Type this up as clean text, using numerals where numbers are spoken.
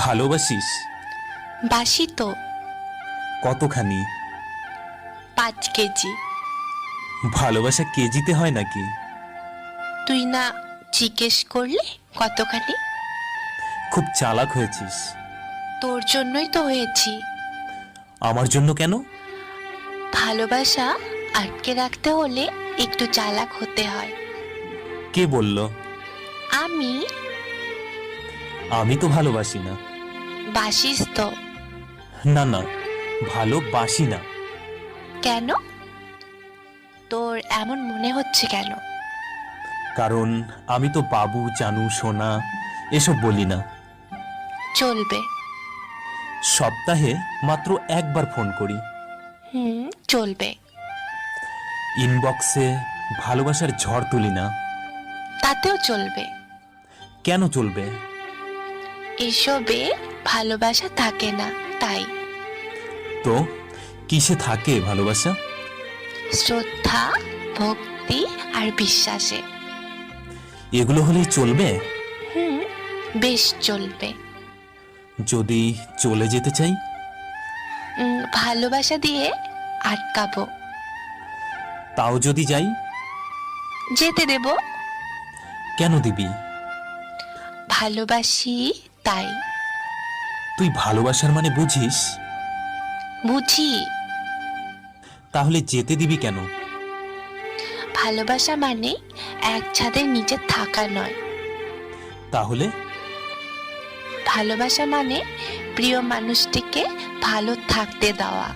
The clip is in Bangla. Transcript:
ভালোবাসিস? বাসি তো। কতখানি? 5 কেজি। ভালোবাসা কেজিতে হয় নাকি? তুই না জিজ্ঞেস করলে কতখানি? খুব চালাক হয়েছিস। তোর জন্যই তো হয়েছি। আমার জন্য কেন? ভালোবাসা আটকে রাখতে হলে একটু চালাক হতে হয়। কে বলল? আমি। আমি তো ভালোবাসি না। বাসিস তো। না না, ভালোবাসি না। কেন? তোর এমন মনে হচ্ছে কেন? কারণ আমি তো বাবু, জানু, সোনা এসব বলি না। চলবে। সপ্তাহে মাত্র একবার ফোন করি। চলবে। ইনবক্সে ভালোবাসার ঝড় তুলি না। তাতেও চলবে। কেন চলবে? এসবে ভালোবাসা থাকে না, তাই। তো কিসে থাকে ভালোবাসা? শ্রদ্ধা, ভক্তি আর বিশ্বাসে। এগুলো হলেই চলবে? বেশ চলবে। যদি চলে যেতে চাই? ভালোবাসা দিয়ে আটকাবো। তাও যদি যাই? যেতে দেব। কেন দিবি? ভালোবাসি তাই। তুই ভালোবাসার মানে বুঝিস? বুঝি। তাহলে যেতে দিবি কেন? ভালোবাসা মানে এক ছাদের নিচে থাকা নয়। তাহলে? ভালোবাসা মানে প্রিয় মানুষটিকে ভালো থাকতে দেওয়া।